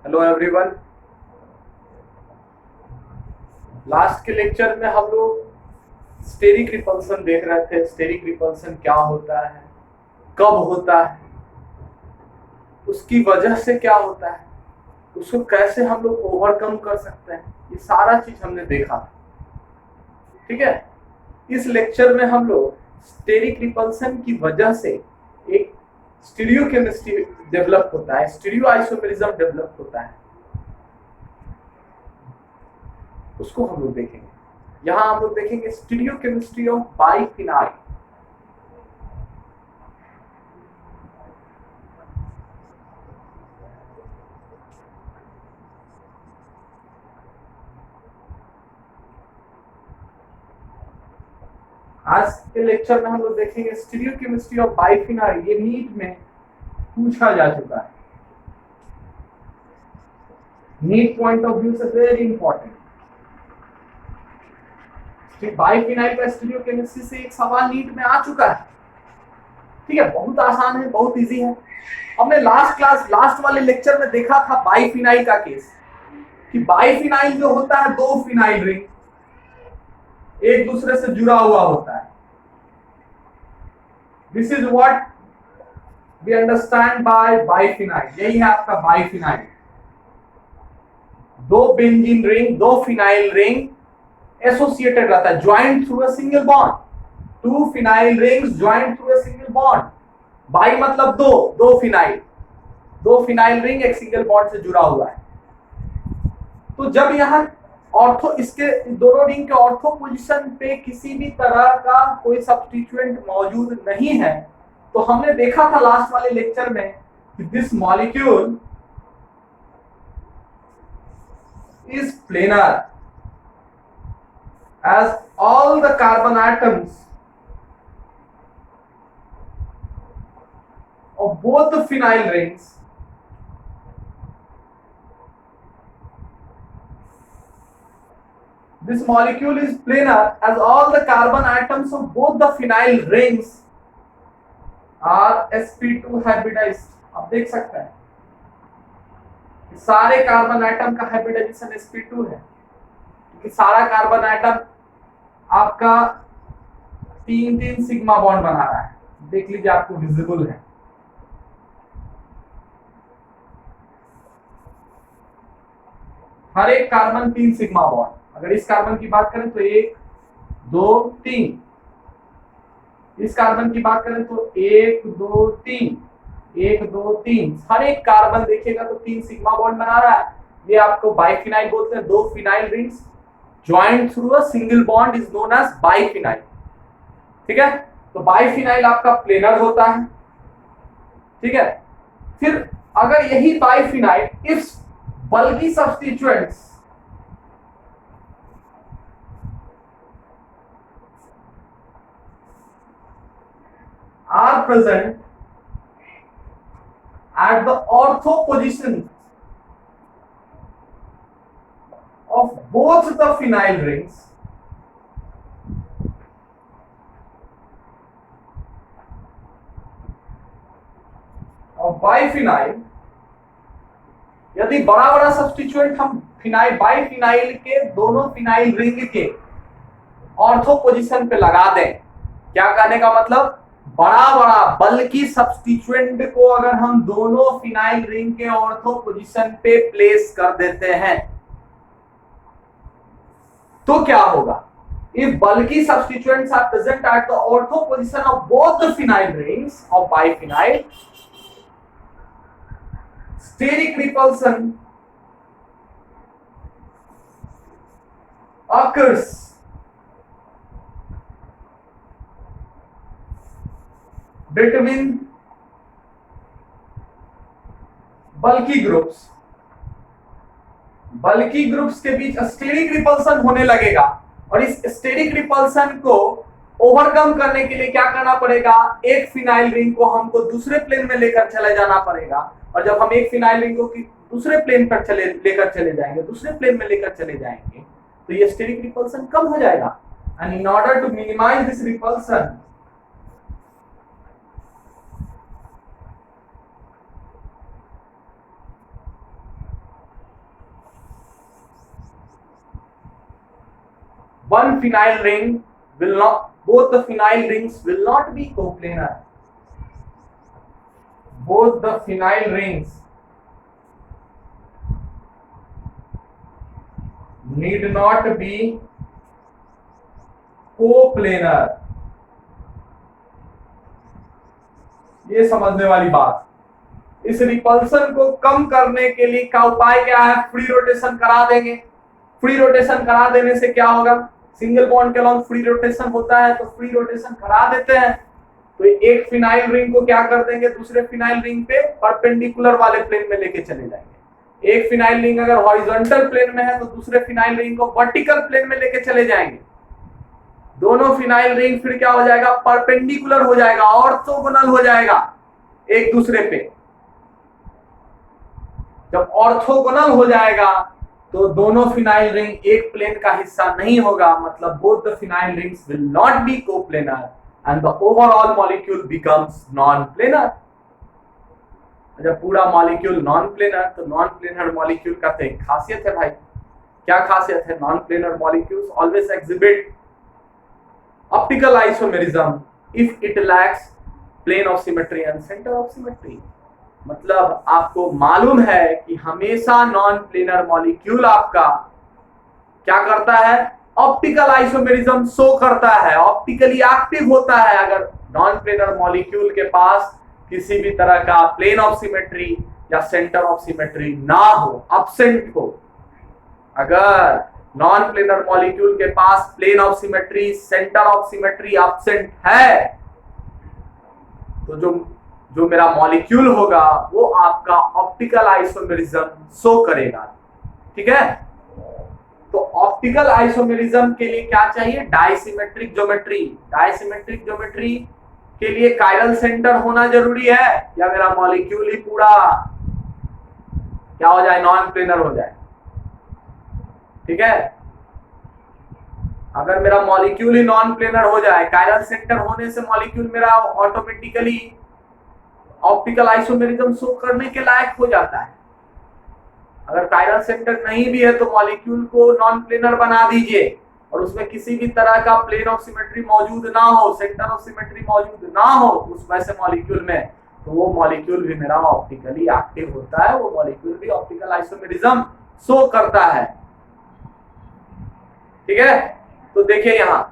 Hello everyone. Last के lecture में हम लोग स्टेरिक रिपल्सन देख रहे थे। स्टेरिक रिपल्सन क्या होता है, कब होता है, उसकी वजह से क्या होता है, उसको कैसे हम लोग ओवरकम कर सकते हैं, ये सारा चीज हमने देखा था। ठीक है। इस लेक्चर में हम लोग स्टेरिक रिपल्सन की वजह से एक स्टीरियोकेमिस्ट्री डेवलप होता है, स्टीरियो आइसोमेरिज्म डेवलप होता है, उसको हम लोग देखेंगे। यहां हम लोग देखेंगे स्टीरियोकेमिस्ट्री ऑफ बाइफिनाइल। आज के लेक्चर में हम लोग देखेंगे स्टीरियोकेमिस्ट्री ऑफ बाइफिनाइल। ये नीट में पूछा जा चुका है, नीट पॉइंट ऑफ व्यू से वेरी इंपॉर्टेंट। बाइफिनाइल का स्टीरियोकेमिस्ट्री से एक सवाल नीट में आ चुका है। ठीक है, बहुत आसान है, बहुत इजी है। हमने लास्ट वाले लेक्चर में देखा था बाइफिनाइल का केस, कि बाइफिनाइल जो होता है, दो फिनाइल रिंग एक दूसरे से जुड़ा हुआ होता है। This is what we understand by biphenyl. यही है आपका बाइफिनाइल। दो बेंजीन रिंग, दो फिनाइल रिंग एसोसिएटेड रहता है, joined through a single bond. Two phenyl rings joined through a single bond. Bi मतलब दो, दो फिनाइल रिंग एक सिंगल बॉन्ड से जुड़ा हुआ है। तो जब यहाँ ऑर्थो, इसके दोनों रिंग के ऑर्थो पोजीशन पे किसी भी तरह का कोई सब्स्टिट्यूएंट मौजूद नहीं है, तो हमने देखा था लास्ट वाले लेक्चर में कि this molecule is planar as all the carbon atoms of both the phenyl rings this molecule is planar as all the carbon atoms of both the phenyl rings are sp2 hybridized। आप देख सकते हैं सारे carbon atom का hybridisation sp2 है, क्योंकि सारा carbon atom आपका 3 सिग्मा बॉन्ड बना रहा है। देख लीजिए, आपको विजिबल है। हर एक कार्बन 3 सिग्मा बॉन्ड। अगर इस कार्बन की बात करें तो 1 2 3, इस कार्बन की बात करें तो 1 2 3, 1 2 3। हर एक कार्बन देखिएगा तो 3 सिग्मा बॉन्ड बना रहा है। ये आपको बाइफिनाइल बोलते हैं। दो phenyl rings joined through a single bond is known as biphenyl. ठीक है, तो बाइफिनाइल आपका प्लेनर होता है। ठीक है, फिर अगर यही बाइफिनाइल इफ बल्कि substituents are present at the ortho position of both the phenyl rings, और बाइफिनाइल, यदि बड़ा बड़ा सब्स्टिट्यूएंट हम फिनाइल बाइफिनाइल के दोनों फिनाइल रिंग के ऑर्थो पोजीशन पे लगा दें, क्या कहने का मतलब, बड़ा बड़ा बल्कि सब्स्टिट्यूएंट को अगर हम दोनों फिनाइल रिंग के ऑर्थो पोजीशन पे प्लेस कर देते हैं तो क्या होगा। If bulky substituents are present at the ortho position of both the phenyl rings of biphenyl, steric repulsion occurs between bulky groups। बल्कि ग्रुप्स के बीच स्टेरिक रिपल्सन होने लगेगा, और इस स्टेरिक रिपल्सन को ओवरकम करने के लिए क्या करना पड़ेगा, एक फिनाइल रिंग को हमको दूसरे प्लेन में लेकर चले जाना पड़ेगा। और जब हम एक फिनाइल रिंग को दूसरे प्लेन पर लेकर चले जाएंगे, दूसरे प्लेन में लेकर चले जाएंगे, तो ये स्टेरिक रिपल्सन कम हो जाएगा। And in order to minimise this repulsion, one phenyl ring will not, both the phenyl rings will not be coplanar. Both the phenyl rings need not be coplanar. ये समझने वाली बात। इस रिपल्सन को कम करने के लिए का उपाय क्या है? फ्री रोटेशन करा देंगे। फ्री रोटेशन करा देने से क्या होगा? सिंगल बॉन्ड के अलॉन्ग फ्री रोटेशन होता है, तो फ्री रोटेशन करा देते हैं तो एक फिनाइल रिंग को क्या कर देंगे? दूसरे फिनाइल रिंग पे परपेंडिकुलर वाले प्लेन में लेके चले जाएंगे। एक फिनाइल रिंग अगर हॉरिजॉन्टल प्लेन में है तो दूसरे फिनाइल रिंग को वर्टिकल प्लेन में लेके चले जाएंगे। दोनों फिनाइल रिंग फिर क्या हो जाएगा? परपेंडिकुलर हो जाएगा, ऑर्थोगोनल हो जाएगा एक दूसरे पे। जब ऑर्थोगोनल हो जाएगा तो दोनों फिनाइल रिंग एक प्लेन का हिस्सा नहीं होगा, मतलब both the phenyl rings will not be coplanar and the overall molecule becomes non planar. जब पूरा मॉलिक्यूल नॉन प्लेनर, तो नॉन प्लेनर मॉलिक्यूल का तो एक खासियत है भाई। क्या खासियत है? Non planar molecules always exhibit optical isomerism if it lacks plane of symmetry and centre of symmetry. मतलब आपको मालूम है कि हमेशा नॉन प्लेनर मॉलिक्यूल आपका क्या करता है? ऑप्टिकल आइसोमेरिज्म शो करता है, ऑप्टिकली एक्टिव होता है अगर नॉन प्लेनर मॉलिक्यूल के पास किसी भी तरह का प्लेन ऑफ सिमेट्री या सेंटर ऑफ सिमेट्री ना हो, एब्सेंट हो। अगर नॉन प्लेनर मॉलिक्यूल के पास plane of symmetry, centre of symmetry absent है, तो जो मेरा मॉलिक्यूल होगा वो आपका ऑप्टिकल आइसोमेरिज्म शो करेगा। ठीक है, तो ऑप्टिकल आइसोमेरिज्म के लिए क्या चाहिए? डायसिमेट्रिक ज्योमेट्री। डायसिमेट्रिक ज्योमेट्री के लिए कायरल सेंटर होना जरूरी है या मेरा मॉलिक्यूल ही पूरा क्या हो जाए? नॉन प्लेनर हो जाए। ठीक है, अगर मेरा मॉलिक्यूल ही नॉन प्लेनर हो जाए, कायरल सेंटर होने से मॉलिक्यूल मेरा ऑटोमेटिकली ऑप्टिकल आइसोमेरिज्म शो करने के लायक हो जाता है। अगर कायरल सेंटर नहीं भी है तो मॉलिक्यूल को नॉन प्लेनर बना दीजिए और उसमें किसी भी तरह का प्लेन ऑफ सिमेट्री मौजूद ना हो, सेंटर ऑफ सिमेट्री मौजूद ना हो उस वैसे मॉलिक्यूल में, तो वो मॉलिक्यूल भी मेरा ऑप्टिकली एक्टिव होता है, वो मॉलिक्यूल भी ऑप्टिकल आइसोमेरिज्म शो करता है। ठीक है, तो देखिए यहां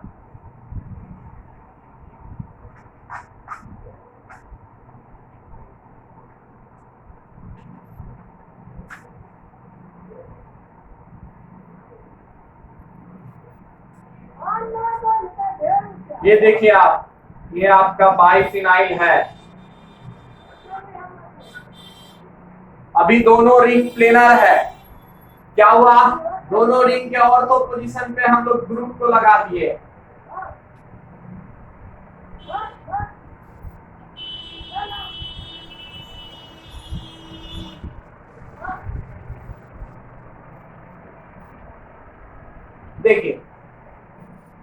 ये देखिए आप, ये आपका बाइफिनाइल है। अभी दोनों रिंग प्लेनर है। क्या हुआ? दोनों रिंग के ऑर्थो पोजीशन पे हम लोग ग्रुप को लगा दिए। देखिए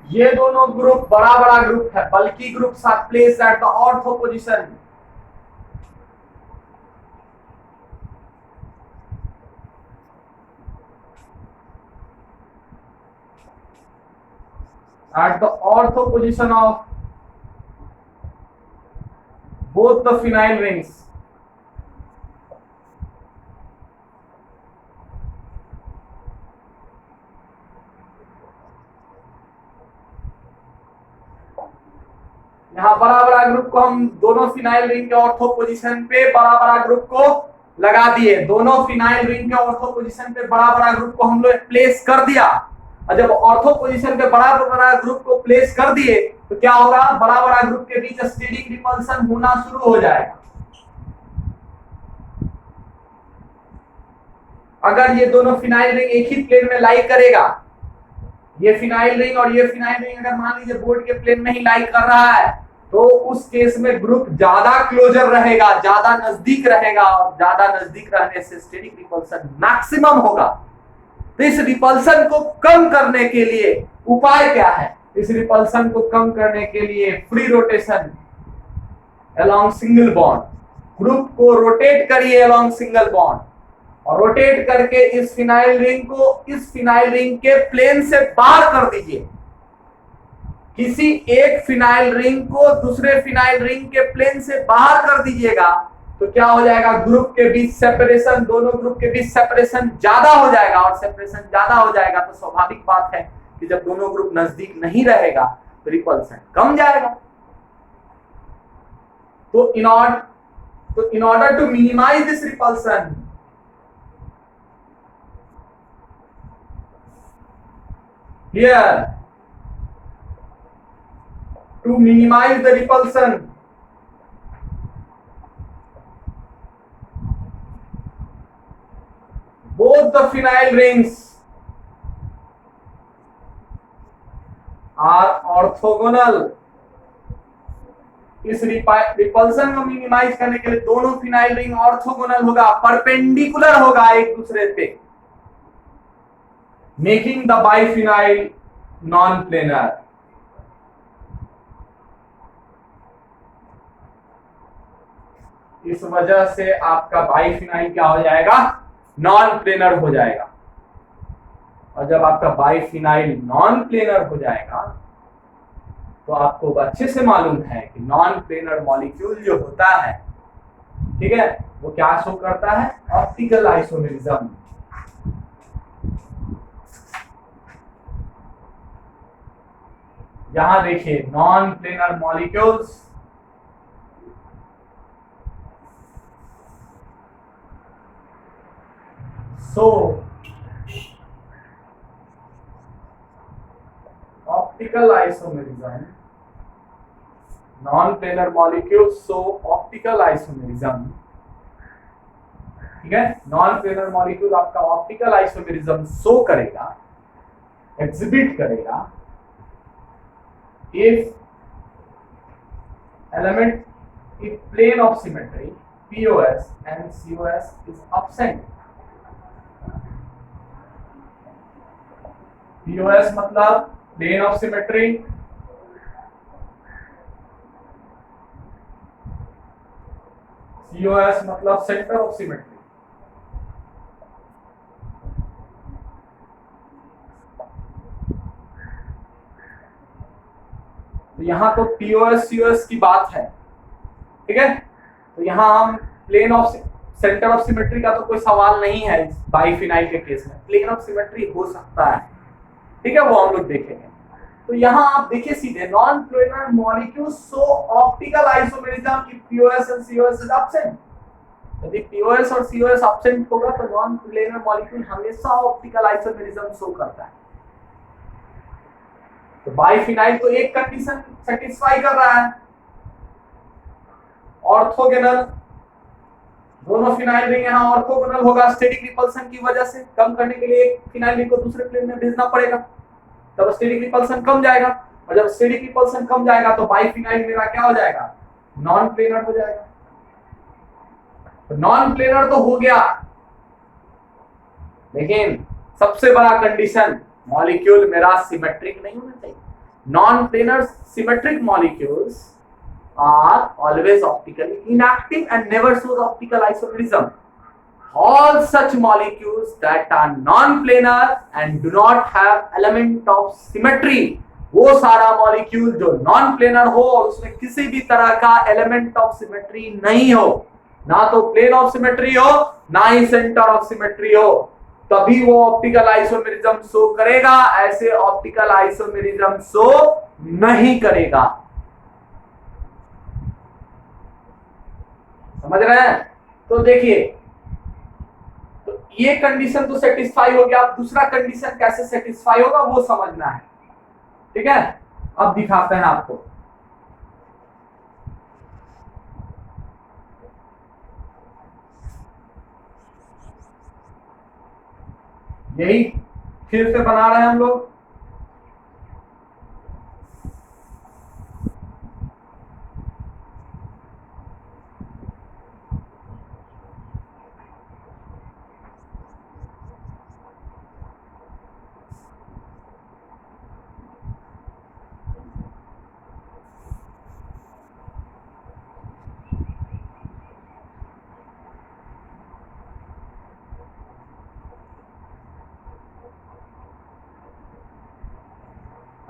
ये दोनों ग्रुप बड़ा बड़ा ग्रुप है, बल्कि group are placed at the ortho position. At the ortho position of both the phenyl rings. यहाँ बड़ा बड़ा ग्रुप को हम दोनों फिनाइल रिंग के ऑर्थो पोजीशन पे बड़ा बड़ा ग्रुप को लगा दिए। दोनों फिनाइल रिंग के ऑर्थो पोजीशन पे बड़ा बड़ा ग्रुप को हम लोग प्लेस कर दिया। और जब ऑर्थो पोजीशन पे बड़ा बड़ा ग्रुप को प्लेस कर दिए तो क्या होगा? बड़ा बड़ा ग्रुप के बीच स्टेरिक रिपल्सन होना शुरू हो जाएगा। अगर ये दोनों फिनाइल रिंग एक ही प्लेन में लाई करेगा, ये फिनाइल रिंग और ये फिनाइल रिंग अगर मान लीजिए बोर्ड के प्लेन में ही लाई कर रहा है, तो उस केस में ग्रुप ज्यादा क्लोजर रहेगा, ज्यादा नजदीक रहेगा, और ज्यादा नजदीक रहने से स्टेरिक रिपल्सन मैक्सिमम होगा। तो इस रिपल्सन को कम करने के लिए उपाय क्या है? इस रिपल्सन को कम करने के लिए free rotation along single bond. Group को रोटेट करिए अलोंग सिंगल बॉन्ड और रोटेट करके इस फिनाइल रिंग को इस फिनाइल रिंग के प्लेन से बाहर कर दीजिए। किसी एक फिनाइल रिंग को दूसरे फिनाइल रिंग के प्लेन से बाहर कर दीजिएगा तो क्या हो जाएगा, ग्रुप के बीच सेपरेशन, दोनों ग्रुप के बीच सेपरेशन ज्यादा हो जाएगा, और सेपरेशन ज्यादा हो जाएगा तो स्वाभाविक बात है कि जब दोनों ग्रुप नजदीक नहीं रहेगा तो रिपल्सन कम जाएगा। तो in order to minimise this repulsion, here to minimize the repulsion, both the phenyl rings are orthogonal। इस रिपल्सन को मिनिमाइज करने के लिए दोनों फिनाइल रिंग ऑर्थोगोनल होगा, परपेंडिकुलर होगा एक दूसरे पे, making the biphenyl non planar. इस वजह से आपका बाइफिनाइल क्या हो जाएगा, नॉन प्लेनर हो जाएगा। और जब आपका बाइफिनाइल नॉन प्लेनर हो जाएगा तो आपको अच्छे से मालूम है कि नॉन प्लेनर मॉलिक्यूल जो होता है, ठीक है, वो क्या शो करता है, ऑप्टिकल आइसोमेरिज्म। यहां देखिए नॉन प्लेनर मॉलिक्यूल्स सो optical isomerism, non planar molecules सो ऑप्टिकल आइसोमेरिज्म, ठीक है। नॉन प्लेनर मॉलिक्यूल आपका ऑप्टिकल आइसोमेरिज्म शो करेगा, एग्जिबिट करेगा if element in plane of symmetry POS and COS is absent। POS मतलब plane of symmetry, COS मतलब center of symmetry। तो यहां तो POS COS की बात है, ठीक है। तो यहां हम plane of centre of symmetry का तो कोई सवाल नहीं है इस बाइफिनाइल के केस में, प्लेन ऑफ सिमेट्री हो सकता है, ठीक है, वो हम लोग देखेंगे। तो यहां आप देखिए सीधे non planar molecule so optical isomerism की POS और COS इज एब्सेंट। यदि POS और COS एब्सेंट होगा तो नॉन प्लेनर मॉलिक्यूल हमेशा ऑप्टिकल आइसोमेरिज्म शो करता है। तो बाइफिनाइल तो एक कंडीशन सेटिस्फाई कर रहा है, ऑर्थोगोनल, दोनों फिनाइल रिंग यहाँ ऑर्थोगोनल होगा, स्टेटिक रिपल्सन की वजह से कम करने के लिए एक फिनाइल रिंग को दूसरे प्लेन में भेजना पड़ेगा, तब स्टेटिक रिपल्सन कम जाएगा, और जब स्टेटिक रिपल्सन कम जाएगा तो बाइफिनाइल मेरा क्या हो जाएगा, नॉन प्लेनर हो जाएगा। तो नॉन प्लेनर तो हो गया, लेकिन सबसे बड़ा कंडीशन मॉलिक्यूल मेरा सिमेट्रिक नहीं होना चाहिए। Non planar symmetric molecules are always optically inactive and never shows optical isomerism। All such molecules that are non-planar and do not have element of symmetry, वो सारा मॉलिक्यूल जो नॉन प्लेनर हो और उसमें किसी भी तरह का एलिमेंट ऑफ सिमेट्री नहीं हो, ना तो प्लेन ऑफ सिमेट्री हो ना ही सेंटर ऑफ सिमेट्री हो, तभी वो ऑप्टिकल आइसोमेरिज्म शो करेगा, ऐसे ऑप्टिकल आइसोमेरिज्म शो नहीं करेगा। समझ रहे हैं? तो देखिए, तो ये कंडीशन तो सेटिस्फाई हो गया, अब दूसरा कंडीशन कैसे सेटिस्फाई होगा वो समझना है, ठीक है। अब दिखाते हैं आपको। यही फिर से बना रहे हैं हम लोग।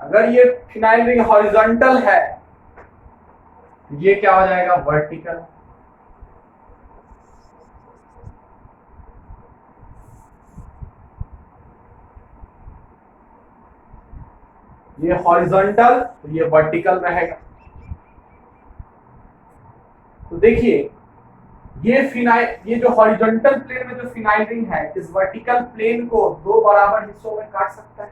अगर ये फिनाइल रिंग हॉरिजॉन्टल है तो ये क्या हो जाएगा, वर्टिकल। ये हॉरिजॉन्टल तो ये वर्टिकल रहेगा। तो देखिए ये जो हॉरिजॉन्टल प्लेन में जो फिनाइल रिंग है, इस वर्टिकल प्लेन को दो बराबर हिस्सों में काट सकता है।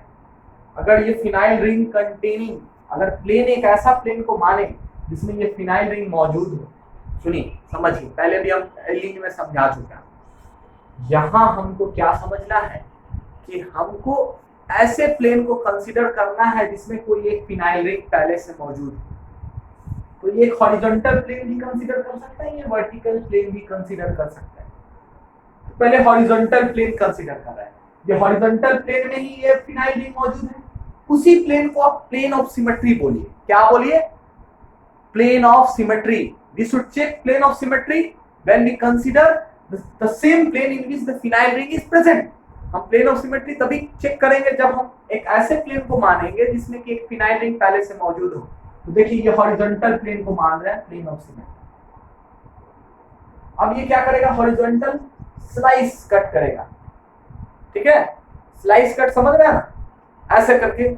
अगर ये फिनाइल रिंग कंटेनिंग, अगर प्लेन एक ऐसा प्लेन को माने जिसमें ये फिनाइल रिंग मौजूद हो, सुनिए समझिए, पहले भी हम लिंक में समझा चुके हैं। यहां हमको क्या समझना है कि हमको ऐसे प्लेन को कंसीडर करना है जिसमें कोई एक फिनाइल रिंग पहले से मौजूद है। तो ये एक हॉरिजॉन्टल प्लेन भी कंसीडर कर सकता है, ये वर्टिकल प्लेन भी कंसीडर कर सकता है। तो पहले हॉरिजॉन्टल प्लेन कंसीडर कर रहा है। ये हॉरिजॉन्टल प्लेन में ही ये फिनाइल रिंग मौजूद है। उसी प्लेन को आप प्लेन ऑफ सिमेट्री बोलिए। क्या बोलिए? Plane of symmetry. We should check plane of symmetry when we consider the same plane in which the phenyl ring is present. हम प्लेन ऑफ सिमेट्री तभी चेक करेंगे जब हम एक ऐसे प्लेन को मानेंगे जिसमें कि एक फिनाइल रिंग पहले से मौजूद हो। तो देखिए ये हॉरिजॉन्टल प्लेन को मान रहे हैं प्लेन ऑफ सिमेट्री। अब ये क्या करेगा? हॉरिजॉन्टल स्लाइस कट करेगा। ठीक है, स्लाइस कट समझ रहे हैं ना? ऐसे करके,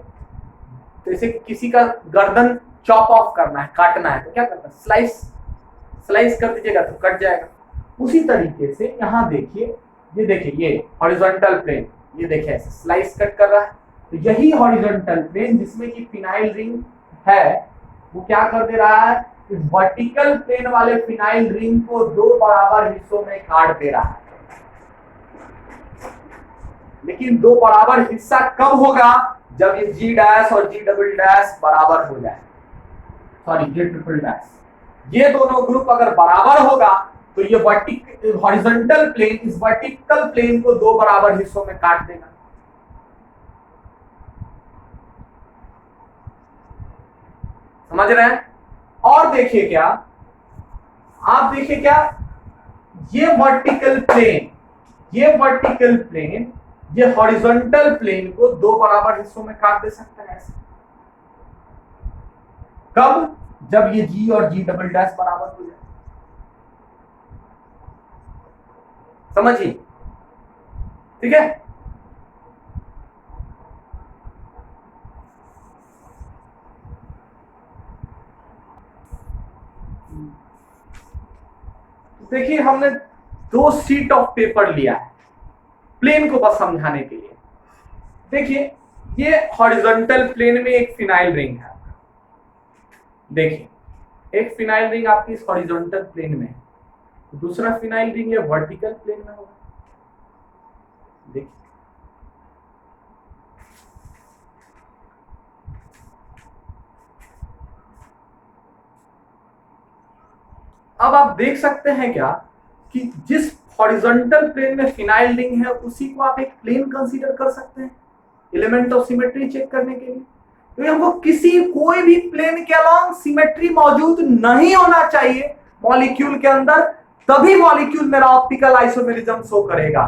जैसे किसी का गर्दन चॉप ऑफ करना है, काटना है, तो क्या करता है? स्लाइस कर दीजिएगा तो कट जाएगा। उसी तरीके से यहाँ देखिए, ये देखिए ये हॉरिजॉन्टल प्लेन, ये देखिए ऐसे स्लाइस कट कर रहा है। तो यही हॉरिजॉन्टल प्लेन जिसमें कि फिनाइल रिंग है, वो क्या कर दे रहा है? इस वर्टिकल प्लेन वाले फिनाइल रिंग को दो बराबर हिस्सों में काट दे रहा है। लेकिन दो बराबर हिस्सा कब होगा? जब ये जी डैश और जी डबल डैश बराबर हो जाए, सॉरी जी ट्रिपल डैश, ये दोनों ग्रुप अगर बराबर होगा तो ये हॉरिजॉन्टल प्लेन इस वर्टिकल प्लेन को दो बराबर हिस्सों में काट देगा। समझ रहे हैं? और देखिए क्या, आप देखिए क्या, ये वर्टिकल प्लेन ये हॉरिजॉन्टल प्लेन को दो बराबर हिस्सों में काट दे सकता है ऐसे। कब? जब ये जी और जी डबल डैश बराबर हो जाए। समझिए, ठीक है? देखिए हमने दो शीट ऑफ पेपर लिया है प्लेन को बस समझाने के लिए। देखिए ये हॉरिजॉन्टल प्लेन में एक फिनाइल रिंग है। देखिए एक फिनाइल रिंग आपकी इस हॉरिजॉन्टल प्लेन में है, दूसरा फिनाइल रिंग ये वर्टिकल प्लेन में होगा। देखिए अब आप देख सकते हैं क्या कि जिस हॉरिजॉन्टल प्लेन में फिनाइल रिंग है उसी को आप एक प्लेन कंसीडर कर सकते हैं एलिमेंट ऑफ सिमेट्री चेक करने के लिए। तो हमको कोई भी प्लेन के अलोंग सिमेट्री मौजूद नहीं होना चाहिए मॉलिक्यूल के अंदर, तभी मॉलिक्यूल मेरा ऑप्टिकल आइसोमेरिज्म शो करेगा।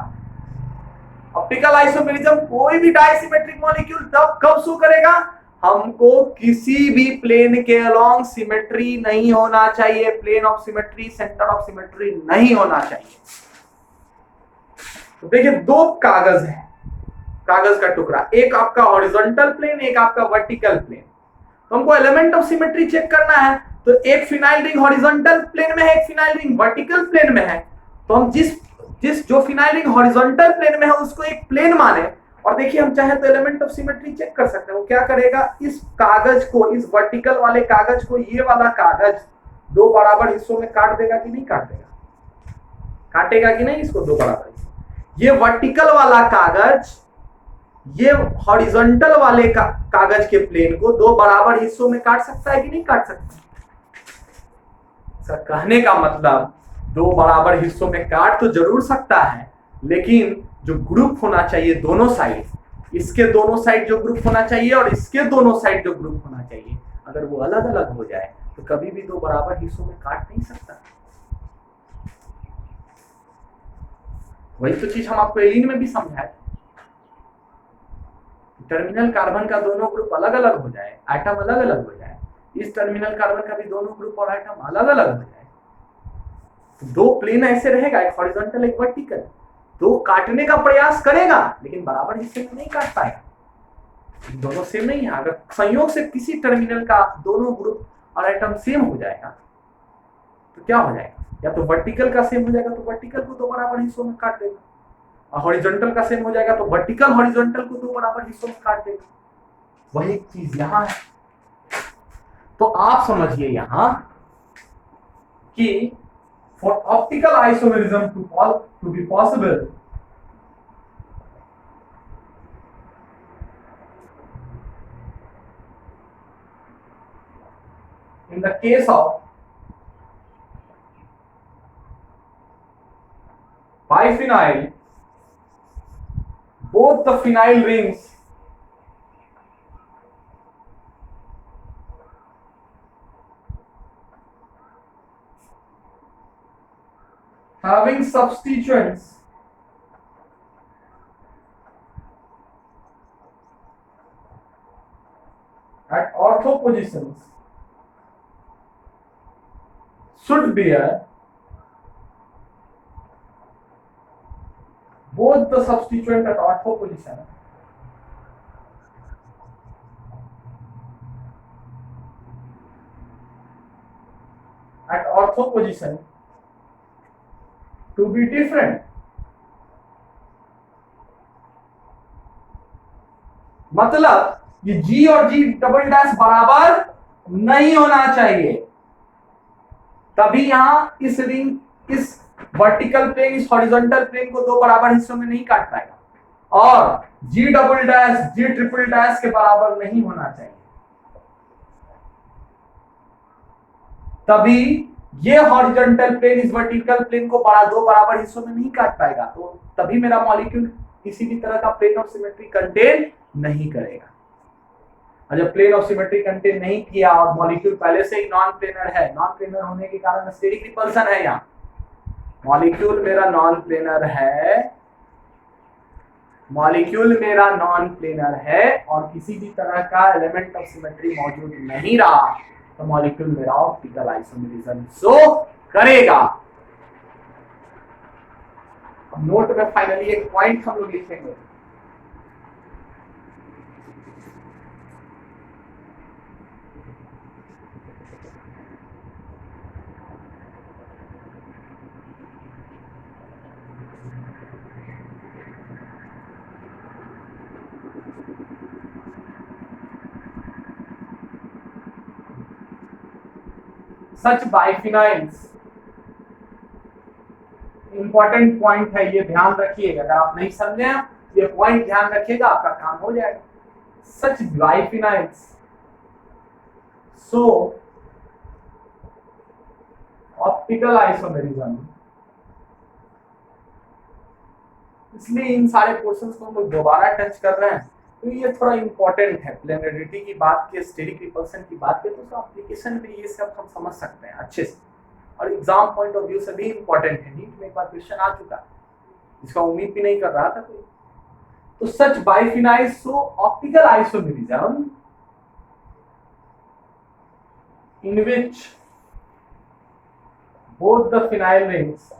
ऑप्टिकल आइसोमेरिज्म कोई भी डायसिमेट्रिक मॉलिक्यूल तब कब शो करेगा? हमको किसी भी प्लेन के अलोंग सिमेट्री नहीं होना चाहिए, plane of symmetry, centre of symmetry नहीं होना चाहिए। तो देखिए दो कागज है, कागज का टुकड़ा, एक आपका हॉरिजॉन्टल प्लेन, एक आपका वर्टिकल प्लेन। तो हमको एलिमेंट ऑफ सिमेट्री चेक करना है, तो एक फिनाइल रिंग हॉरिजॉन्टल प्लेन में है, एक फिनाइल रिंग वर्टिकल प्लेन में है। तो हम जो फिनाइल रिंग हॉरिजॉन्टल प्लेन में है उसको एक प्लेन माने, और देखिए हम चाहे तो एलिमेंट ऑफ सिमेट्री चेक कर सकते हैं। वो क्या करेगा? इस कागज को, इस वर्टिकल वाले कागज को ये वाला कागज दो बराबर हिस्सों में काट देगा कि नहीं काट देगा? काटेगा कि नहीं इसको दो बराबर हिस्सों? ये वर्टिकल वाला कागज ये हॉरिजॉन्टल वाले कागज के प्लेन को दो बराबर हिस्सों में काट सकता है कि नहीं काट सकता? कहने का मतलब दो बराबर हिस्सों में काट तो जरूर सकता है, लेकिन जो ग्रुप होना चाहिए दोनों साइड, इसके दोनों साइड जो ग्रुप होना चाहिए और इसके दोनों साइड जो ग्रुप होना चाहिए, अगर वो अलग अलग हो जाए तो कभी भी दो बराबर हिस्सों में काट नहीं सकता। वही तो चीज हम आपको एलिन में भी समझाए। टर्मिनल कार्बन का दोनों ग्रुप अलग अलग हो जाए, एटम अलग अलग हो जाए, इस टर्मिनल कार्बन का भी दोनों ग्रुप और एटम अलग अलग हो जाए, तो दो प्लेन ऐसे रहेगा, एक हॉरिजॉन्टल एक वर्टिकल, दो काटने का प्रयास करेगा लेकिन बराबर हिस्से में नहीं काट पाएगा, दोनों सेम नहीं है। अगर संयोग से किसी टर्मिनल का दोनों ग्रुप और एटम सेम हो जाएगा तो क्या हो जाएगा, या तो वर्टिकल का सेम हो जाएगा तो वर्टिकल को दो बराबर हिस्सों में काट देगा, और हॉरिजॉन्टल का सेम हो जाएगा तो वर्टिकल हॉरिजॉन्टल को दो बराबर हिस्सों में काट देगा। वही चीज यहां है। तो आप समझिए यहां कि for optical isomerism to be possible, in the case of biphenyl, both the phenyl rings having substituents at ortho positions should bear both the substituent at ortho position to be different। मतलब ये G और G double dash बराबर नहीं होना चाहिए, तभी यहां इस रिंग, इस वर्टिकल प्लेन इस हॉरिजॉन्टल प्लेन को दो बराबर हिस्सों में नहीं काट पाएगा, और G double dash G triple dash के बराबर नहीं होना चाहिए, तभी ये हॉरिजॉन्टल प्लेन इस वर्टिकल प्लेन को दो बराबर हिस्सों में नहीं काट पाएगा, तो तभी मेरा मॉलिक्यूल किसी भी तरह का प्लेन ऑफ सिमेट्री कंटेन नहीं करेगा। और जब प्लेन ऑफ सिमेट्री कंटेन नहीं किया और मॉलिक्यूल पहले से ही नॉन प्लेनर है, नॉन प्लेनर होने के कारण स्टेरिक रिपल्सन है, यहाँ मॉलिक्यूल मेरा नॉन प्लेनर है, मॉलिक्यूल मेरा नॉन प्लेनर है और किसी भी तरह का एलिमेंट ऑफ सिमेट्री मौजूद नहीं रहा, तो मॉलिक्यूल मेरा ऑप्टिकल आइसोमेरिज्म शो करेगा। नोट में फाइनली एक पॉइंट हम लोग लिखेंगे, सच बाइफिनाइल्स, इंपॉर्टेंट पॉइंट है, ये ध्यान रखिएगा, अगर आप नहीं समझे ये पॉइंट ध्यान रखिएगा आपका काम हो जाएगा। सच बाइफिनाइल्स सो ऑप्टिकल आइसोमेरिज्म, इसलिए इन सारे पोर्शंस को हम लोग दोबारा टच कर रहे हैं, तो ये थोड़ा इंपॉर्टेंट है। प्लेनरिटी की बात की, स्टेरिक रिपल्सन की बात की, तो एप्लीकेशन में ये सब हम समझ सकते हैं अच्छे से, और एग्जाम पॉइंट ऑफ व्यू से भी इंपॉर्टेंट है। नीट में एक बार क्वेश्चन आ चुका, इसका उम्मीद भी नहीं कर रहा था कोई। तो such biphenyl so optical isomerism in which both the phenyl rings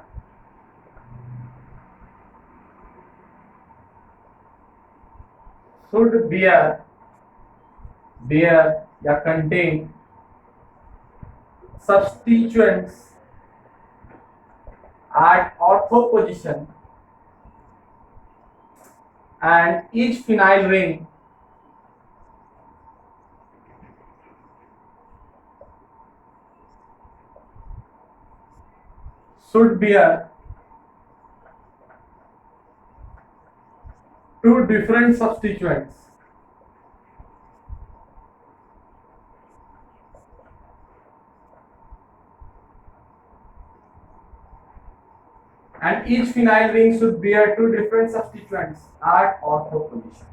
should bear या contain substituents at ortho position, and each phenyl ring should bear two different substituents and each phenyl ring should bear two different substituents at ortho position।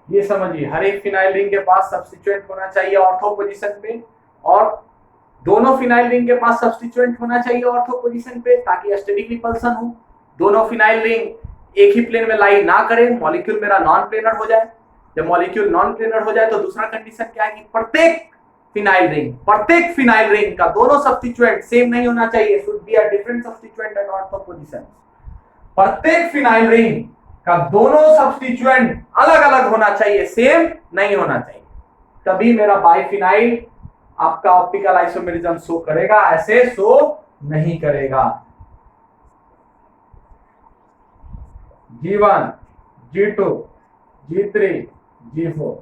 ये समझिए, हर एक phenyl ring के पास substituent होना चाहिए ortho position पे, और दोनों phenyl ring के पास सब्स्टिट्यूएंट होना चाहिए ऑर्थो पोजीशन पे ताकि स्टेरिक रिपल्सन हो। दोनों फिनाइल रिंग एक ही प्लेन में लाई ना करे, मॉलिक्यूल मेरा नॉन प्लेनर हो जाए। जब मॉलिक्यूल नॉन प्लेनर हो जाए तो दूसरा कंडीशन क्या है कि प्रत्येक फिनाइल रिंग का दोनों सब्स्टिट्यूएंट सेम नहीं होना चाहिए, should be a different substituent at ortho position. प्रत्येक फिनाइल रिंग का दोनों सब्स्टिट्यूएंट अलग अलग होना चाहिए, सेम नहीं होना चाहिए, तभी मेरा बाइफिनाइल आपका ऑप्टिकल आइसोमेरिज्म शो करेगा, ऐसे शो नहीं करेगा। G1, G2, G3, G4.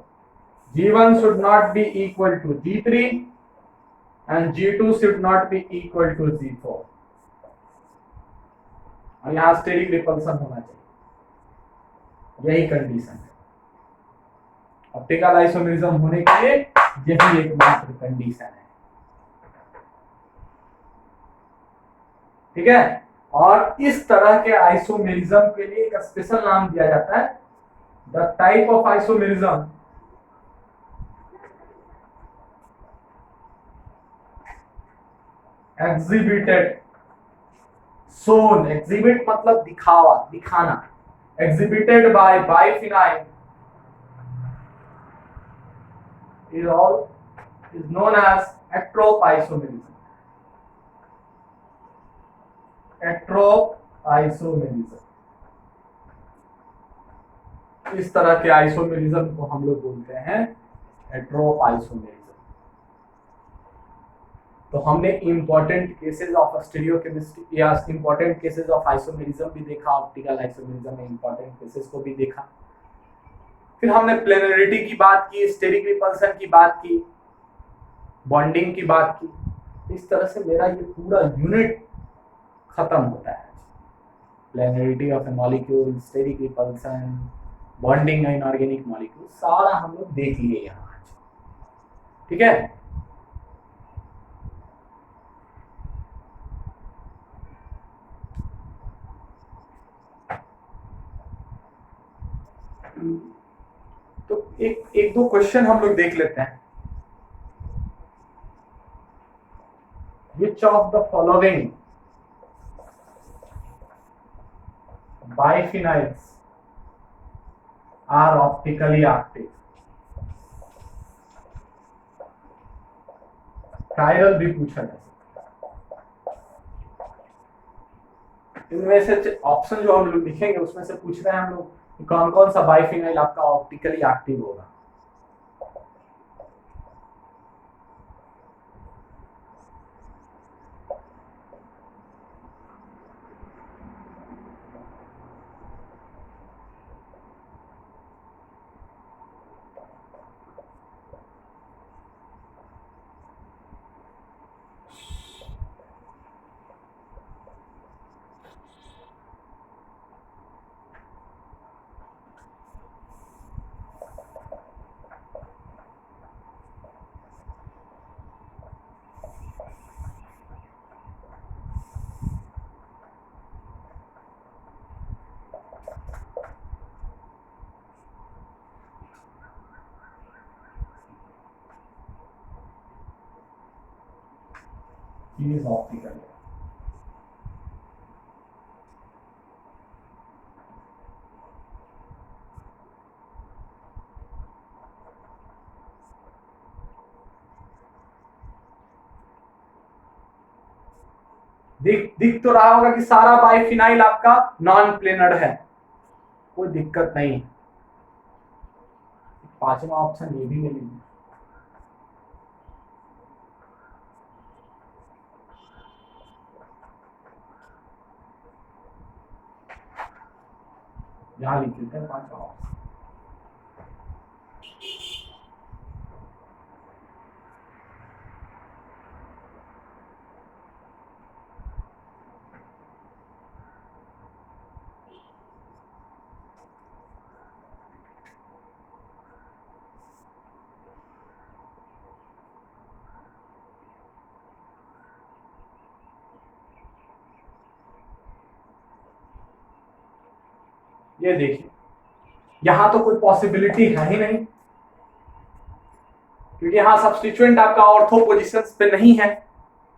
G1 should not be equal to G3 and G2 should not be equal to G4. और यहां स्टेरिक रिपल्सन होना चाहिए, यही कंडीशन है ऑप्टिकल आइसोमेरिज्म होने के लिए, यही एकमात्र कंडीशन है। ठीक है, और इस तरह के आइसोमेरिज्म के लिए एक स्पेशल नाम दिया जाता है, the type of isomerism exhibited shown, exhibit मतलब दिखावा, दिखाना, exhibited by biphenyl is known as atrope isomerism. Atrope isomerism, इस तरह के आइसोमेरिज्म को हम लोग बोलते हैं एट्रोप आइसोमेरिज्म। तो हमने इंपॉर्टेंट केसेस ऑफ स्टीरियोकेमिस्ट्री या इंपॉर्टेंट केसेस ऑफ आइसोमेरिज्म भी देखा, ऑप्टिकल आइसोमेरिज्म में इंपॉर्टेंट केसेस को भी देखा। फिर हमने प्लेनरिटी की बात की, स्टेरिक रिपल्सन की बात की, बॉन्डिंग की बात की। इस तरह से मेरा ये पूरा यूनिट खत्म होता है। Planarity of a molecule, steric repulsion, bonding inorganic molecule, सारा हम लोग देख लिए यहाँ आज। ठीक है, तो एक दो क्वेश्चन हम लोग देख लेते हैं। Which of the following biphenyls are optically active? Chiral भी पूछा जा सकता है। इनमें से ऑप्शन जो हम लोग लिखेंगे उसमें से पूछ रहे हैं हम लोग कौन कौन सा बाइफिनाइल आपका ऑप्टिकली एक्टिव होगा। He is optical. दिख तो रहा होगा कि सारा बाइफिनाइल आपका नॉन प्लेनर है, कोई दिक्कत नहीं। पांचवा ऑप्शन ये भी ले लीजिए। यहां लिख देते हैं पांचवा ऑप्शन। ये देखिए, यहां तो कोई पॉसिबिलिटी है ही नहीं, क्योंकि यहां सब्स्टिट्यूएंट आपका ऑर्थो पोजीशंस पे नहीं है,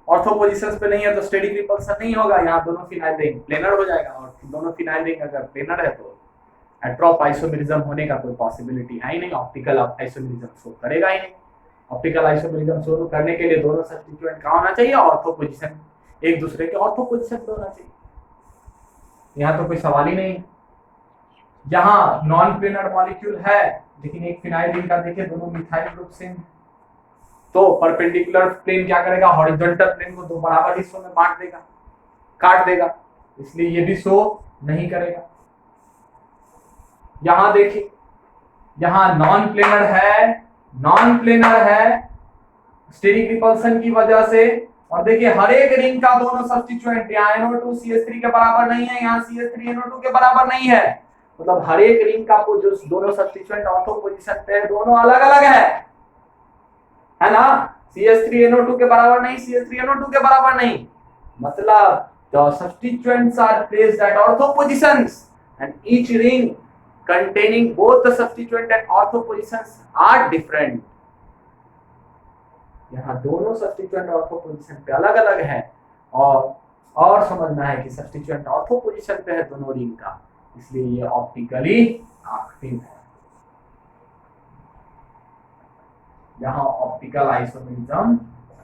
ऑर्थो पोजीशंस पे नहीं है तो स्टेरिक रिपल्सन नहीं होगा, यहाँ दोनों फिनाइल रिंग प्लेनर हो जाएगा, और दोनों फिनाइल रिंग अगर प्लेनर है तो एट्रोप आइसोमेरिज्म होने का कोई पॉसिबिलिटी है ही नहीं, ऑप्टिकल आइसोमेरिज्म शो करेगा ही नहीं। ऑप्टिकल आइसोमेरिज्म शो करने के लिए दोनों सब्स्टिट्यूएंट कहाँ होना चाहिए, ऑर्थो पोजीशन, एक दूसरे के ऑर्थो पोजीशन पे होना चाहिए। यहाँ तो कोई सवाल ही नहीं। यहाँ नॉन प्लेनर मॉलिक्यूल है लेकिन एक फिनाइल रिंग का देखिए दोनों मिथाइल ग्रुप से, तो परपेंडिकुलर प्लेन क्या करेगा, हॉरिजॉन्टल प्लेन को दो बराबर हिस्सों में बांट देगा, काट देगा, इसलिए ये भी शो नहीं करेगा। यहां देखिए, यहां नॉन प्लेनर है स्टेरिक रिपल्सन की वजह से, और देखिए हर एक रिंग का दोनों सब्स्टिट्यूएंट, यहाँ NO2 CH3 के बराबर नहीं है, यहाँ CH3 NO2 के बराबर नहीं है, मतलब हर एक रिंग का जो दोनों सब्स्टिट्यूएंट ऑर्थो पोजीशन पे है दोनों अलग अलग है ना। CH3 NO2 के बराबर नहीं, CH3 NO2 के बराबर नहीं, मतलब the substituents are placed at ortho positions and each ring containing both the substituent and ortho positions are different। यहाँ दोनों सब्स्टिट्यूएंट ऑर्थो पोजीशन पे अलग अलग है, और समझना है कि सब्स्टिट्यूएंट ऑर्थो पोजीशन पे है दोनों रिंग का, इसलिए ये ऑप्टिकली एक्टिव है। यहाँ ऑप्टिकल आइसोमेरिज्म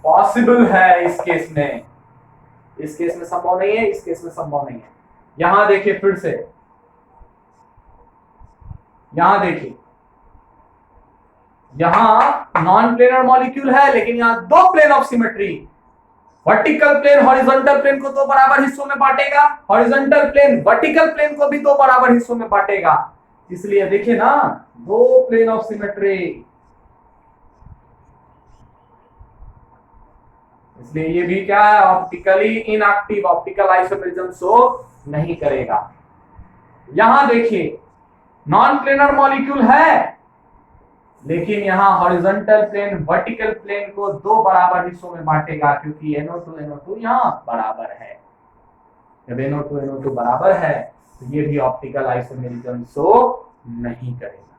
पॉसिबल है इस केस में, इस केस में संभव नहीं है, इस केस में संभव नहीं है। यहां देखिए फिर से, यहां देखिए, यहां नॉन प्लेनर मॉलिक्यूल है लेकिन यहां दो plane of symmetry, vertical plane horizontal plane को दो बराबर हिस्सों में बांटेगा, हॉरिजॉन्टल प्लेन वर्टिकल प्लेन को भी दो बराबर हिस्सों में बांटेगा, इसलिए देखिए ना दो प्लेन ऑफ सिमेट्री, इसलिए ये भी क्या है, optically inactive, optical isomerism show नहीं करेगा। यहां देखिए नॉन प्लेनर मॉलिक्यूल है लेकिन यहां हॉरिजॉन्टल प्लेन वर्टिकल प्लेन को दो बराबर हिस्सों में बांटेगा, क्योंकि NO2 यहां बराबर है। जब NO2 बराबर है तो ये भी ऑप्टिकल आइसोमेरिज्म शो नहीं करेगा।